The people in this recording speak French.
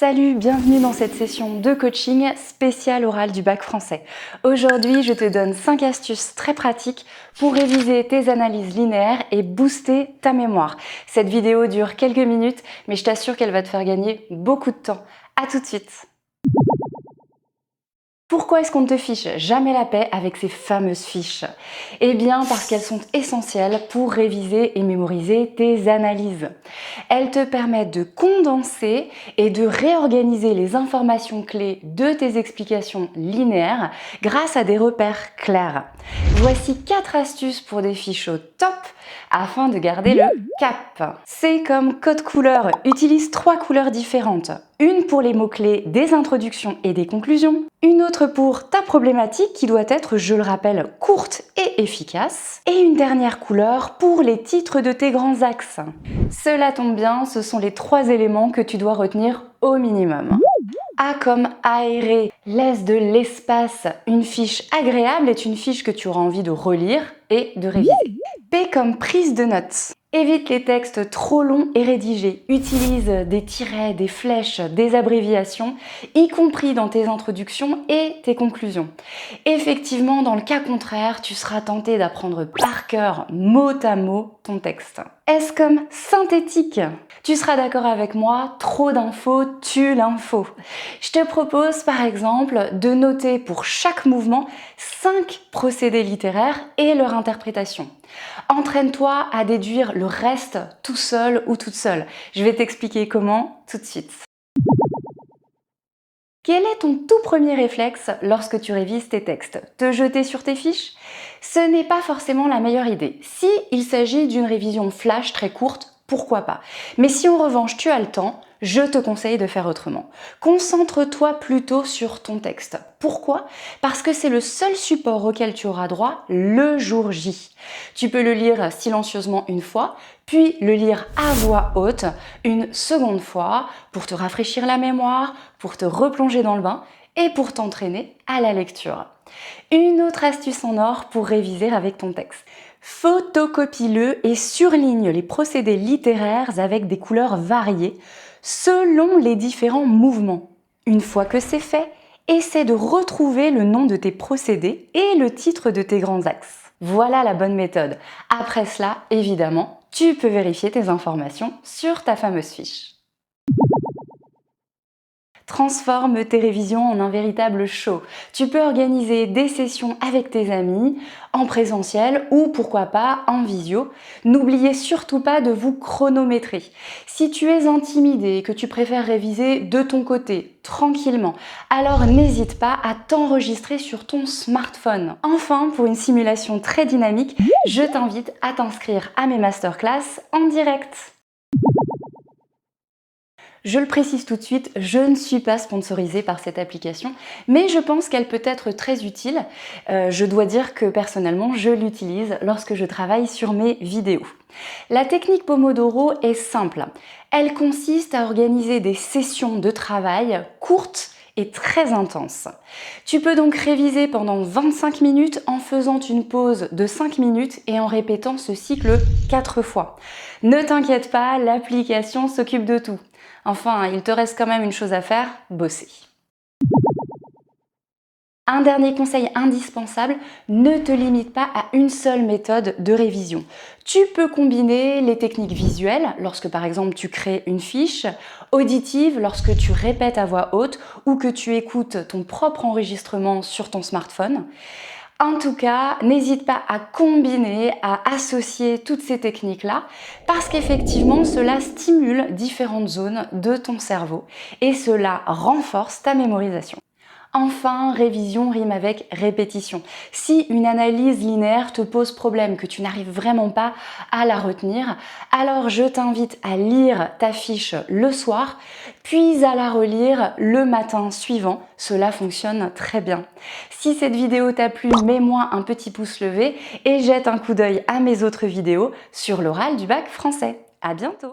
Salut, bienvenue dans cette session de coaching spéciale oral du bac français. Aujourd'hui, je te donne 5 astuces très pratiques pour réviser tes analyses linéaires et booster ta mémoire. Cette vidéo dure quelques minutes, mais je t'assure qu'elle va te faire gagner beaucoup de temps. À tout de suite! Pourquoi est-ce qu'on ne te fiche jamais la paix avec ces fameuses fiches? Eh bien parce qu'elles sont essentielles pour réviser et mémoriser tes analyses. Elles te permettent de condenser et de réorganiser les informations clés de tes explications linéaires grâce à des repères clairs. Voici 4 astuces pour des fiches au top afin de garder le cap. C'est comme code couleur, utilise 3 couleurs différentes. Une pour les mots-clés des introductions et des conclusions, une autre pour ta problématique qui doit être, je le rappelle, courte et efficace, et une dernière couleur pour les titres de tes grands axes. Cela tombe bien, ce sont les 3 éléments que tu dois retenir au minimum. A comme aéré, laisse de l'espace. Une fiche agréable est une fiche que tu auras envie de relire et de réviser. P comme prise de notes. Évite les textes trop longs et rédigés. Utilise des tirets, des flèches, des abréviations, y compris dans tes introductions et tes conclusions. Effectivement, dans le cas contraire, tu seras tenté d'apprendre par cœur, mot à mot, ton texte. S comme synthétique. Tu seras d'accord avec moi, trop d'infos tue l'info. Je te propose par exemple de noter pour chaque mouvement 5 procédés littéraires et leur interprétation. Entraîne-toi à déduire le reste tout seul ou toute seule. Je vais t'expliquer comment tout de suite. Quel est ton tout premier réflexe lorsque tu révises tes textes? Te jeter sur tes fiches? Ce n'est pas forcément la meilleure idée. Si il s'agit d'une révision flash très courte, pourquoi pas? Mais si en revanche tu as le temps, je te conseille de faire autrement. Concentre-toi plutôt sur ton texte. Pourquoi? Parce que c'est le seul support auquel tu auras droit le jour J. Tu peux le lire silencieusement une fois, puis le lire à voix haute une seconde fois pour te rafraîchir la mémoire, pour te replonger dans le bain et pour t'entraîner à la lecture. Une autre astuce en or pour réviser avec ton texte. Photocopie-le et surligne les procédés littéraires avec des couleurs variées selon les différents mouvements. Une fois que c'est fait, essaie de retrouver le nom de tes procédés et le titre de tes grands axes. Voilà la bonne méthode. Après cela, évidemment, tu peux vérifier tes informations sur ta fameuse fiche. Transforme tes révisions en un véritable show. Tu peux organiser des sessions avec tes amis, en présentiel ou pourquoi pas en visio. N'oubliez surtout pas de vous chronométrer. Si tu es intimidé et que tu préfères réviser de ton côté, tranquillement, alors n'hésite pas à t'enregistrer sur ton smartphone. Enfin, pour une simulation très dynamique, je t'invite à t'inscrire à mes masterclass en direct. Je le précise tout de suite, je ne suis pas sponsorisée par cette application, mais je pense qu'elle peut être très utile. Je dois dire que personnellement, je l'utilise lorsque je travaille sur mes vidéos. La technique Pomodoro est simple. Elle consiste à organiser des sessions de travail courtes et très intenses. Tu peux donc réviser pendant 25 minutes en faisant une pause de 5 minutes et en répétant ce cycle 4 fois. Ne t'inquiète pas, l'application s'occupe de tout. Enfin, il te reste quand même une chose à faire, bosser. Un dernier conseil indispensable, ne te limite pas à une seule méthode de révision. Tu peux combiner les techniques visuelles, lorsque par exemple tu crées une fiche, auditives, lorsque tu répètes à voix haute ou que tu écoutes ton propre enregistrement sur ton smartphone. En tout cas, n'hésite pas à combiner, à associer toutes ces techniques-là parce qu'effectivement, cela stimule différentes zones de ton cerveau et cela renforce ta mémorisation. Enfin, révision rime avec répétition. Si une analyse linéaire te pose problème, que tu n'arrives vraiment pas à la retenir, alors je t'invite à lire ta fiche le soir, puis à la relire le matin suivant. Cela fonctionne très bien. Si cette vidéo t'a plu, mets-moi un petit pouce levé et jette un coup d'œil à mes autres vidéos sur l'oral du bac français. À bientôt!